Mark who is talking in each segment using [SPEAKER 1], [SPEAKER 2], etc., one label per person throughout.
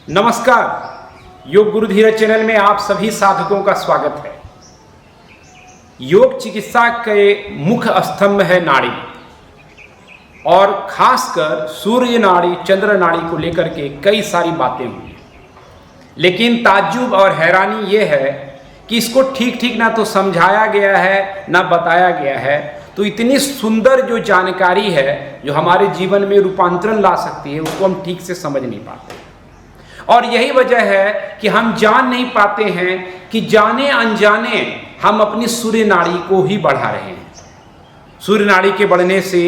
[SPEAKER 1] नमस्कार। योग गुरु धीरज चैनल में आप सभी साधकों का स्वागत है। योग चिकित्सा के मुख्य स्तंभ है नाड़ी और खासकर सूर्य नाड़ी, चंद्र नाड़ी को लेकर के कई सारी बातें हुई, लेकिन ताज्जुब और हैरानी यह है कि इसको ठीक ठीक ना तो समझाया गया है ना बताया गया है। तो इतनी सुंदर जो जानकारी है जो हमारे जीवन में रूपांतरण ला सकती है, उसको हम ठीक से समझ नहीं पाते। और यही वजह है कि हम जान नहीं पाते हैं कि जाने अनजाने हम अपनी सूर्य नाड़ी को ही बढ़ा रहे हैं। सूर्य नाड़ी के बढ़ने से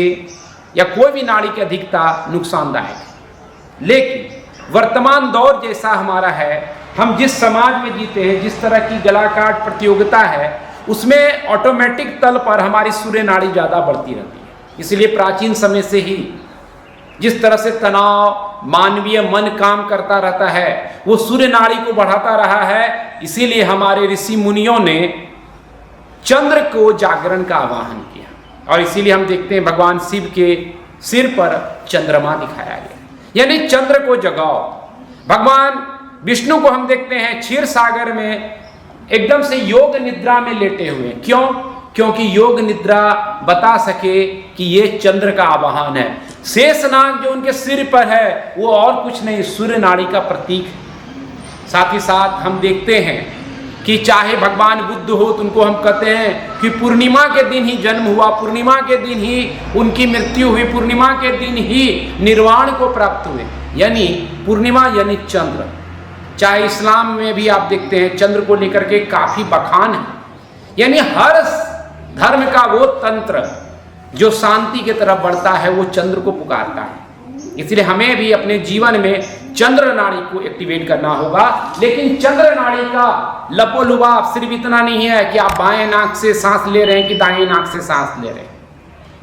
[SPEAKER 1] या कोई भी नाड़ी की अधिकता नुकसानदायक है, लेकिन वर्तमान दौर जैसा हमारा है, हम जिस समाज में जीते हैं, जिस तरह की गलाकाट प्रतियोगिता है, उसमें ऑटोमेटिक तल पर हमारी सूर्य नाड़ी ज़्यादा बढ़ती रहती है। इसलिए प्राचीन समय से ही जिस तरह से तनाव, मानवीय मन काम करता रहता है, वो सूर्य नाड़ी को बढ़ाता रहा है। इसीलिए हमारे ऋषि मुनियों ने चंद्र को जागरण का आवाहन किया और इसीलिए हम देखते हैं भगवान शिव के सिर पर चंद्रमा दिखाया गया, यानी चंद्र को जगाओ। भगवान विष्णु को हम देखते हैं क्षीर सागर में एकदम से योग निद्रा में लेटे हुए। क्यों? क्योंकि योग निद्रा बता सके कि ये चंद्र का आवाहन है। शेषनाग जो उनके सिर पर है वो और कुछ नहीं, सूर्य नाड़ी का प्रतीक है। साथ ही साथ हम देखते हैं कि चाहे भगवान बुद्ध हो, तो उनको हम कहते हैं कि पूर्णिमा के दिन ही जन्म हुआ, पूर्णिमा के दिन ही उनकी मृत्यु हुई, पूर्णिमा के दिन ही निर्वाण को प्राप्त हुए, यानी पूर्णिमा यानी चंद्र। चाहे इस्लाम में भी आप देखते हैं चंद्र को लेकर के काफी बखान है, यानी हर धर्म का वो तंत्र जो शांति की तरफ बढ़ता है वो चंद्र को पुकारता है। इसलिए हमें भी अपने जीवन में चंद्र नाड़ी को एक्टिवेट करना होगा। लेकिन चंद्र नाड़ी का लपोलुभाव सिर्फ इतना नहीं है कि आप बाएं नाक से सांस ले रहे हैं कि दाएं नाक से सांस ले रहे हैं,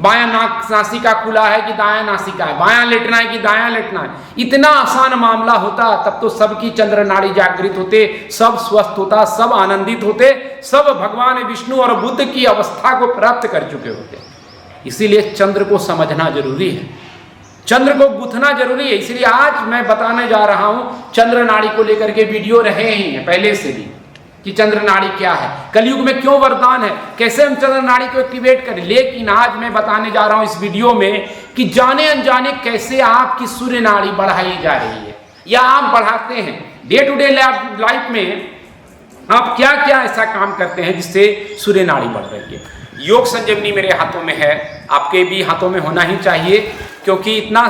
[SPEAKER 1] बायां नाक नासिका खुला है कि दायां नासिका है, बायां लेटना है कि दायां लेटना है। इतना आसान मामला होता तब तो सबकी चंद्र नाड़ी जागृत होते, सब स्वस्थ होता, सब आनंदित होते, सब भगवान विष्णु और बुद्ध की अवस्था को प्राप्त कर चुके होते। इसीलिए चंद्र को समझना जरूरी है, चंद्र को गुथना जरूरी है। इसलिए आज मैं बताने जा रहा हूं, चंद्र नाड़ी को लेकर के वीडियो रहे ही हैं पहले से भी कि चंद्र नाड़ी क्या है, कलयुग में क्यों वरदान है, कैसे हम चंद्र नाड़ी को एक्टिवेट करें। लेकिन आज मैं बताने जा रहा हूं इस वीडियो में कि जाने अनजाने कैसे आपकी सूर्य नाड़ी बढ़ाई जा रही है या आप बढ़ाते हैं। डे टू डे लाइफ में आप क्या क्या ऐसा काम करते हैं जिससे सूर्य नाड़ी बढ़ रही है। योग संजीवनी मेरे हाथों में है, आपके भी हाथों में होना ही चाहिए, क्योंकि इतना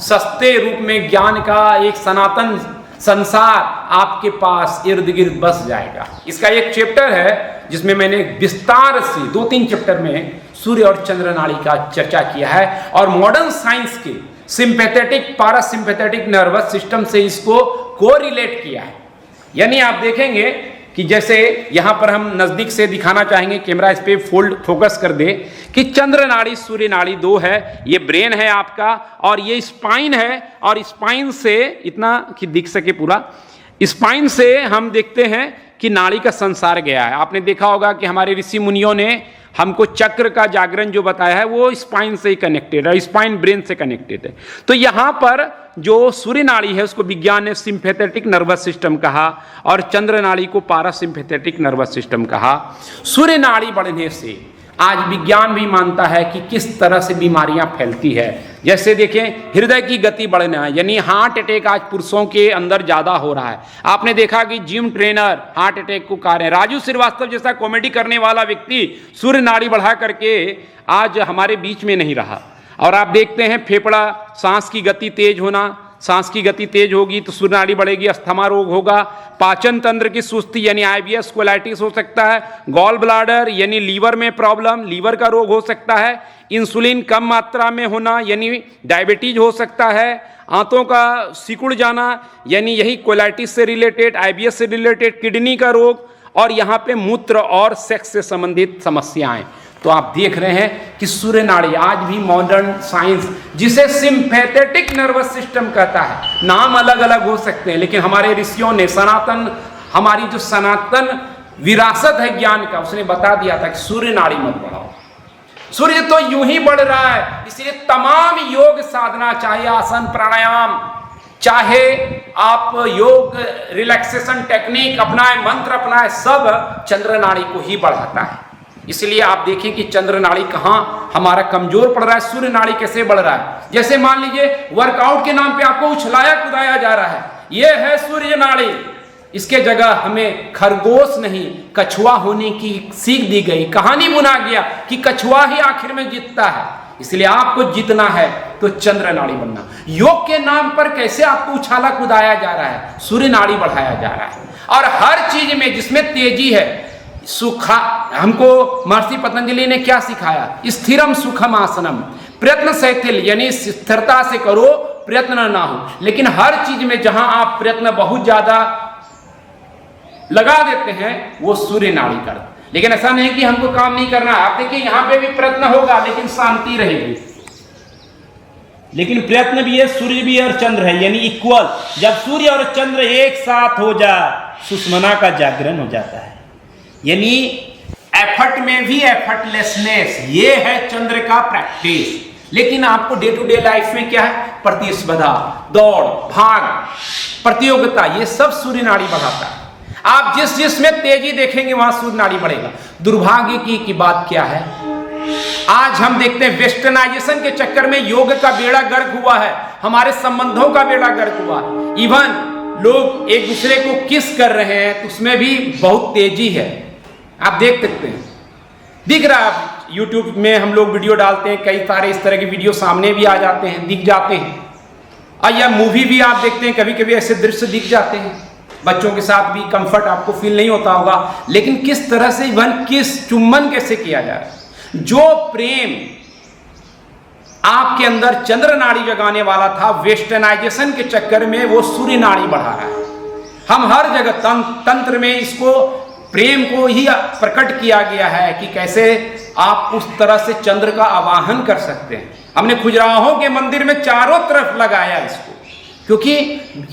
[SPEAKER 1] सस्ते रूप में ज्ञान का एक सनातन संसार आपके पास इर्द गिर्द बस जाएगा। इसका एक चैप्टर है जिसमें मैंने विस्तार से 2-3 चैप्टर में सूर्य और चंद्र नाड़ी का चर्चा किया है और मॉडर्न साइंस के सिंपैथेटिक पैरासिम्पैथेटिक नर्वस सिस्टम से इसको कोरिलेट किया है। यानी आप देखेंगे कि जैसे यहाँ पर हम नजदीक से दिखाना चाहेंगे, कैमरा इस पे फोकस कर दे कि चंद्र नाड़ी सूर्य नाड़ी दो है, ये ब्रेन है आपका और ये स्पाइन है, और स्पाइन से इतना कि दिख सके पूरा, स्पाइन से हम देखते हैं कि नाड़ी का संसार गया है। आपने देखा होगा कि हमारे ऋषि मुनियों ने हमको चक्र का जागरण जो बताया है वो स्पाइन से ही कनेक्टेड है, स्पाइन ब्रेन से कनेक्टेड है। तो यहाँ पर जो सूर्य नाड़ी है उसको विज्ञान ने सिंपैथेटिक नर्वस सिस्टम कहा और चंद्र नाड़ी को पैरासिम्पैथेटिक नर्वस सिस्टम कहा। सूर्य नाड़ी बढ़ने से आज विज्ञान भी मानता है कि किस तरह से बीमारियां फैलती है। जैसे देखें, हृदय की गति बढ़ना, यानी हार्ट अटैक आज पुरुषों के अंदर ज्यादा हो रहा है। आपने देखा कि जिम ट्रेनर हार्ट अटैक को कारण, राजू श्रीवास्तव जैसा कॉमेडी करने वाला व्यक्ति सूर्य नाड़ी बढ़ा करके आज हमारे बीच में नहीं रहा। और आप देखते हैं फेफड़ा, सांस की गति तेज होना, सांस की गति तेज होगी तो सूर्य नाड़ी बढ़ेगी, अस्थमा रोग होगा, पाचन तंत्र की सुस्ती यानी IBS कोलाइटिस हो सकता है, गॉल ब्लाडर यानी लीवर में प्रॉब्लम, लीवर का रोग हो सकता है, इंसुलिन कम मात्रा में होना यानी डायबिटीज हो सकता है, आंतों का सिकुड़ जाना यानी यही कोलाइटिस से रिलेटेड, IBS से रिलेटेड, किडनी का रोग, और यहाँ पे मूत्र और सेक्स से संबंधित समस्याएं। तो आप देख रहे हैं कि सूर्य नाड़ी आज भी मॉडर्न साइंस जिसे सिंपैथेटिक नर्वस सिस्टम कहता है, नाम अलग अलग हो सकते हैं, लेकिन हमारे ऋषियों ने सनातन, हमारी जो सनातन विरासत है ज्ञान का, उसने बता दिया था कि सूर्य नाड़ी मत बढ़ाओ। सूर्य तो यूं ही बढ़ रहा है, इसलिए तमाम योग साधना, चाहे आसन प्राणायाम, चाहे आप योग रिलैक्सेशन टेक्निक अपनाएं, मंत्र अपनाएं, सब चंद्र नाड़ी को ही बढ़ाता है। इसलिए आप देखें कि चंद्र नाड़ी कहाँ हमारा कमजोर पड़ रहा है, सूर्य नाड़ी कैसे बढ़ रहा है। जैसे मान लीजिए वर्कआउट के नाम पे आपको उछलाया कुदाया जा रहा है, यह है सूर्य नाड़ी। इसके जगह हमें खरगोश नहीं कछुआ होने की सीख दी गई, कहानी बुना गया कि कछुआ ही आखिर में जीतता है। इसलिए आपको जीतना है तो चंद्र नाड़ी बनना। योग के नाम पर कैसे आपको उछाला कुदाया जा रहा है, सूर्य नाड़ी बढ़ाया जा रहा है। और हर चीज में जिसमें तेजी है, सुखा, हमको महर्षि पतंजलि ने क्या सिखाया, स्थिरम सुखम आसनम, प्रयत्न शैथिल, यानी स्थिरता से करो, प्रयत्न ना हो। लेकिन हर चीज में जहां आप प्रयत्न बहुत ज्यादा लगा देते हैं वो सूर्य नाड़ी कर। लेकिन ऐसा नहीं कि हमको काम नहीं करना। आप देखिए यहां पे भी प्रयत्न होगा लेकिन शांति रहेगी। लेकिन प्रयत्न भी है, सूर्य भी है और चंद्र है, यानी इक्वल। जब सूर्य और चंद्र एक साथ हो जाए सुषमना का जागरण हो जाता है। यानी एफर्ट में भी एफर्टलेसनेस, ये है चंद्र का प्रैक्टिस। लेकिन आपको डे टू डे लाइफ में क्या है, प्रतिस्पर्धा, दौड़ भाग, प्रतियोगिता, ये सब सूर्य नाड़ी बढ़ाता है। आप जिस में तेजी देखेंगे वहां सूर्य नाड़ी बढ़ेगा। दुर्भाग्य की बात क्या है, आज हम देखते हैं वेस्टर्नाइजेशन के चक्कर में योग का बेड़ा गर्क हुआ है, हमारे संबंधों का बेड़ा गर्क हुआ। इवन लोग एक दूसरे को किस कर रहे हैं तो उसमें भी बहुत तेजी है। आप देख सकते हैं, दिख रहा है यूट्यूब में हम लोग वीडियो डालते हैं, कई सारे इस तरह के वीडियो सामने भी आ जाते हैं, दिख जाते हैं। और या मूवी भी आप देखते हैं, कभी कभी ऐसे दृश्य दिख जाते हैं। बच्चों के साथ भी कंफर्ट आपको फील नहीं होता होगा, लेकिन किस तरह से इवन किस चुम्बन कैसे किया जा रहा है। जो प्रेम आपके अंदर चंद्र नाड़ी जगाने वाला था, वेस्टर्नाइजेशन के चक्कर में वो सूर्य नाड़ी बढ़ा रहा है। हम हर जगह तंत्र में इसको प्रेम को ही प्रकट किया गया है कि कैसे आप उस तरह से चंद्र का आवाहन कर सकते हैं। हमने खजुराहो के मंदिर में चारों तरफ लगाया इसको, क्योंकि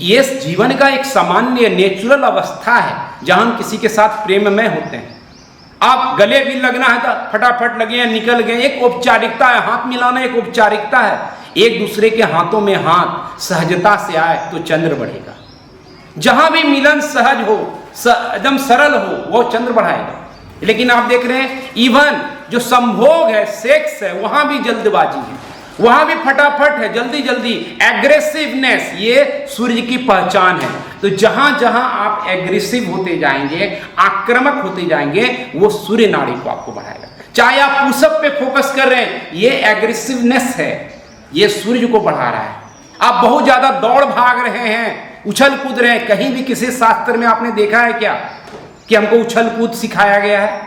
[SPEAKER 1] ये जीवन का एक सामान्य नेचुरल अवस्था है जहां हम किसी के साथ प्रेम में होते हैं। आप गले भी लगना है तो फटाफट लगे, निकल गए, एक औपचारिकता है। हाथ मिलाना एक औपचारिकता है। एक दूसरे के हाथों में हाथ सहजता से आए तो चंद्र बढ़ेगा। जहां भी मिलन सहज हो, एकदम सरल हो, वो चंद्र बढ़ाएगा। लेकिन आप देख रहे हैं इवन जो संभोग है, सेक्स है, वहां भी जल्दबाजी है, वहां भी फटाफट है, जल्दी जल्दी, एग्रेसिवनेस, ये सूर्य की पहचान है। तो जहां जहां आप एग्रेसिव होते जाएंगे, आक्रामक होते जाएंगे, वो सूर्य नाड़ी को आपको बढ़ाएगा। चाहे आप पुशअप पे फोकस कर रहे हैं, ये एग्रेसिवनेस है, ये सूर्य को बढ़ा रहा है। आप बहुत ज्यादा दौड़ भाग रहे हैं, उछल कूद रहे हैं, कहीं भी किसी शास्त्र में आपने देखा है क्या कि हमको उछल कूद सिखाया गया है?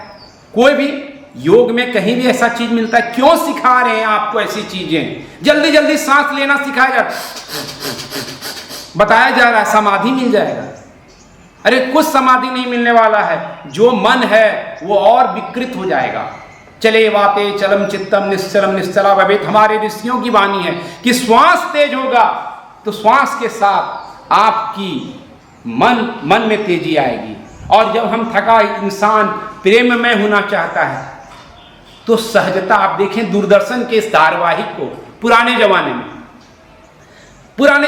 [SPEAKER 1] कोई भी योग में कहीं भी ऐसा चीज मिलता है? क्यों सिखा रहे हैं आपको ऐसी चीजें? जल्दी जल्दी सांस लेना सिखाया जा, बताया जा रहा है समाधि मिल जाएगा। अरे कुछ समाधि नहीं मिलने वाला है, जो मन है वो और विकृत हो जाएगा। चले वाते चलम चित्तम निश्चलम निश्चला भवेत्, हमारे ऋषियों की वाणी है कि श्वास तेज होगा तो श्वास के साथ आपकी मन में तेजी आएगी। और जब हम थका इंसान प्रेम में होना चाहता है तो सहजता, आप देखें दूरदर्शन के इस धारावाहिक को, पुराने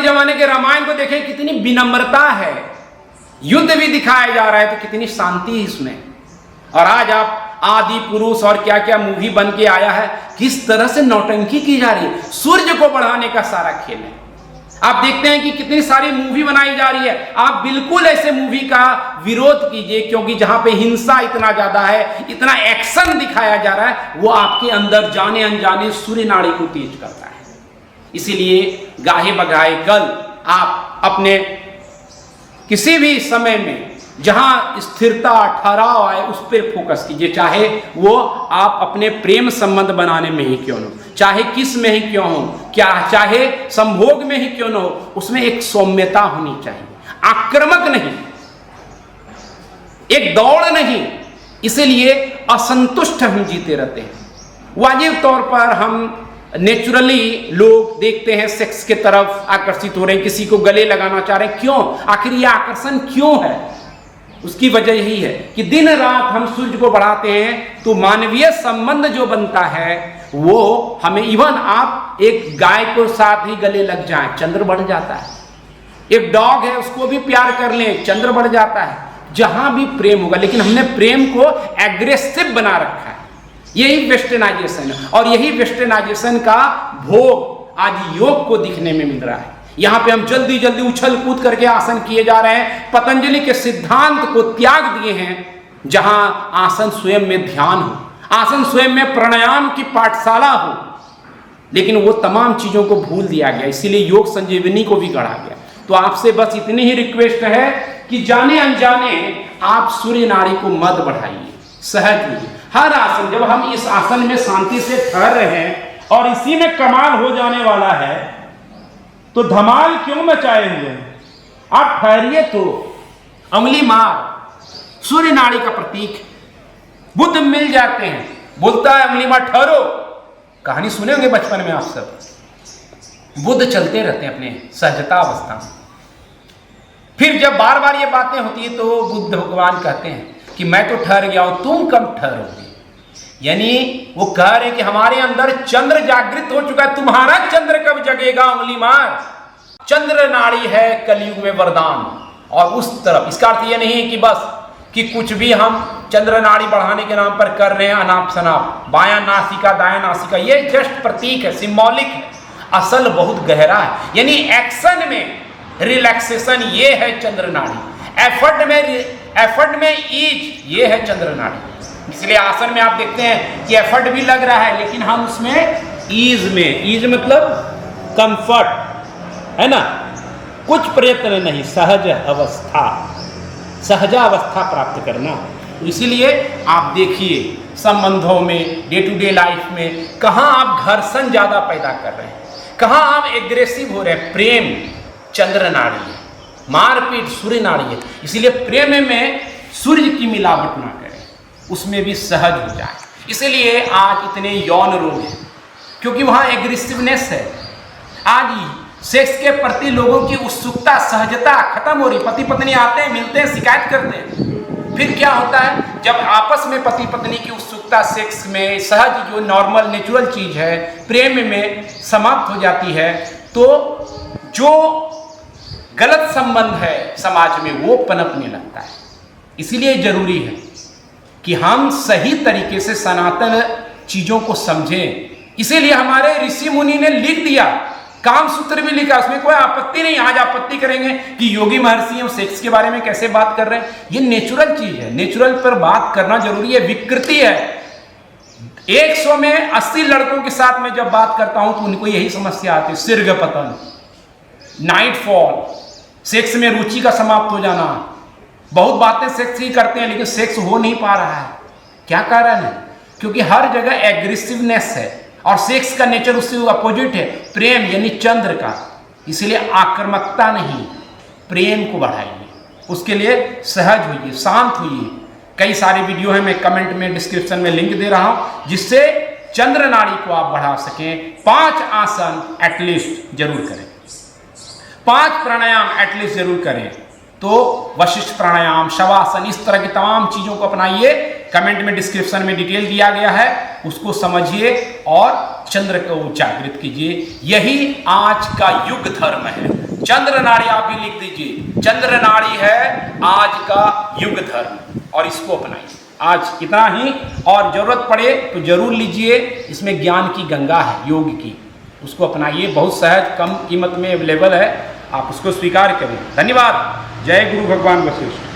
[SPEAKER 1] जमाने के रामायण को देखें, कितनी विनम्रता है, युद्ध भी दिखाया जा रहा है तो कितनी शांति है इसमें। और आज आप आदि पुरुष और क्या क्या मूवी बन के आया है, किस तरह से नौटंकी की जा रही है। सूर्य को बढ़ाने का सारा खेल है। आप देखते हैं कि कितनी सारी मूवी बनाई जा रही है। आप बिल्कुल ऐसे मूवी का विरोध कीजिए, क्योंकि जहां पे हिंसा इतना ज्यादा है, इतना एक्शन दिखाया जा रहा है, वो आपके अंदर जाने अनजाने सूर्य नाड़ी को तेज करता है। इसीलिए गाहे बगाहे कल आप अपने किसी भी समय में जहां स्थिरता ठहराव आए उस पर फोकस कीजिए, चाहे वो आप अपने प्रेम संबंध बनाने में ही क्यों न हो, चाहे किस में ही क्यों हो, क्या चाहे संभोग में ही क्यों न हो, उसमें एक सौम्यता होनी चाहिए, आक्रामक नहीं, एक दौड़ नहीं। इसीलिए असंतुष्ट हम जीते रहते हैं। वाजिब तौर पर हम नेचुरली लोग देखते हैं सेक्स के तरफ आकर्षित हो रहे हैं, किसी को गले लगाना चाह रहे हैं। क्यों? आखिर ये आकर्षण क्यों है? उसकी वजह यही है कि दिन रात हम सूर्य को बढ़ाते हैं तो मानवीय संबंध जो बनता है वो हमें, इवन आप एक गाय को साथ ही गले लग जाए, चंद्र बढ़ जाता है। एक डॉग है उसको भी प्यार कर लें, चंद्र बढ़ जाता है। जहां भी प्रेम होगा, लेकिन हमने प्रेम को एग्रेसिव बना रखा है। यही वेस्टर्नाइजेशन है, और यही वेस्टर्नाइजेशन का भोग आज योग को दिखने में मिल रहा है। यहां पे हम जल्दी जल्दी उछल कूद करके आसन किए जा रहे हैं। पतंजलि के सिद्धांत को त्याग दिए हैं, जहां आसन स्वयं में ध्यान हो, आसन स्वयं में प्राणायाम की पाठशाला हो, लेकिन वो तमाम चीजों को भूल दिया गया। इसीलिए योग संजीवनी को भी गढ़ा गया। तो आपसे बस इतनी ही रिक्वेस्ट है कि जाने अनजाने आप सूर्य नाड़ी को मत बढ़ाइए, सहज होइए। हर आसन, जब हम इस आसन में शांति से ठहर रहे हैं और इसी में कमाल हो जाने वाला है, तो धमाल क्यों मचाए हुए हैं? आप ठहरिए तो। अंगुली मार सूर्य नाड़ी का प्रतीक। बुद्ध मिल जाते हैं, बोलता है अंगुली मार ठहरो। कहानी सुने होंगे बचपन में आप सब। बुद्ध चलते रहते हैं अपने सहजता अवस्था में। फिर जब बार बार ये बातें होती है तो बुद्ध भगवान कहते हैं कि मैं तो ठहर गया हूं, तुम कब ठहरोगे? यानी वो कह रहे हैं कि हमारे अंदर चंद्र जागृत हो चुका है, तुम्हारा चंद्र कब जगेगा? उंगली मार। चंद्र नाड़ी है कलयुग में वरदान, और उस तरफ। इसका अर्थ ये नहीं है कि बस कि कुछ भी हम चंद्र नाड़ी बढ़ाने के नाम पर कर रहे हैं, अनाप शनाप, बायां नासिका दायां नासिका, ये जस्ट प्रतीक है, सिंबॉलिक है। असल बहुत गहरा है। यानी एक्शन में रिलैक्सेशन, ये है चंद्र नाड़ी। एफर्ट में ईज, ये है चंद्र नाड़ी। इसलिए आसन में आप देखते हैं कि एफर्ट भी लग रहा है, लेकिन हम उसमें ईज मतलब कंफर्ट, है ना, कुछ प्रयत्न नहीं, सहजावस्था प्राप्त करना। इसीलिए आप देखिए संबंधों में, डे टू डे लाइफ में, कहाँ आप घर्षण ज्यादा पैदा कर रहे हैं, कहाँ आप एग्रेसिव हो रहे हैं। प्रेम चंद्र नाड़ी है, मारपीट सूर्य नाड़ी है। इसीलिए प्रेम में सूर्य की मिलावट ना करें, उसमें भी सहज हो जाए। इसीलिए आज इतने यौन रोग हैं, क्योंकि वहां एग्रेसिवनेस है। आज सेक्स के प्रति लोगों की उत्सुकता, सहजता खत्म हो रही। पति पत्नी आते हैं, मिलते हैं, शिकायत करते हैं। फिर क्या होता है, जब आपस में पति पत्नी की उत्सुकता सेक्स में, सहज जो नॉर्मल नेचुरल चीज है, प्रेम में समाप्त हो जाती है, तो जो गलत संबंध है समाज में वो पनपने लगता है। इसीलिए जरूरी है कि हम सही तरीके से सनातन चीजों को समझें। इसीलिए हमारे ऋषि मुनि ने लिख दिया, काम सूत्र भी लिखा, उसमें कोई आपत्ति नहीं। आज आपत्ति करेंगे कि योगी महर्षि सेक्स के बारे में कैसे बात कर रहे हैं। ये नेचुरल चीज है, नेचुरल पर बात करना जरूरी है। विकृति है। 100 में 80 लड़कों के साथ मैं जब बात करता हूं तो उनको यही समस्या आती है, शीर्घ पतन, नाइटफॉल, सेक्स में रुचि का समाप्त हो जाना। बहुत बातें सेक्स की करते हैं, लेकिन सेक्स हो नहीं पा रहा है। क्या कारण है? क्योंकि हर जगह एग्रेसिवनेस है, और सेक्स का नेचर उससे अपोजिट है, प्रेम यानी चंद्र का। इसलिए आक्रामकता नहीं, प्रेम को बढ़ाइए। उसके लिए सहज होइए, शांत होइए। कई सारे वीडियो हैं, मैं कमेंट में, डिस्क्रिप्शन में लिंक दे रहा हूं, जिससे चंद्र नाड़ी को आप बढ़ा सकें। 5 आसन एटलीस्ट जरूर करें, 5 प्राणायाम एटलीस्ट जरूर करें। तो वशिष्ठ प्राणायाम, शवासन, इस तरह की तमाम चीजों को अपनाइए। कमेंट में, डिस्क्रिप्शन में डिटेल दिया गया है, उसको समझिए और चंद्र को जागृत कीजिए। यही आज का युग धर्म है। चंद्र नाड़ी आप भी लिख दीजिए, चंद्र नाड़ी है आज का युग धर्म, और इसको अपनाइए। आज इतना ही, और जरूरत पड़े तो जरूर लीजिए। इसमें ज्ञान की गंगा है, योग की, उसको अपनाइए। बहुत सहज, कम कीमत में अवेलेबल है, आप उसको स्वीकार करें। धन्यवाद। जय गुरु भगवान वशिष्ठ।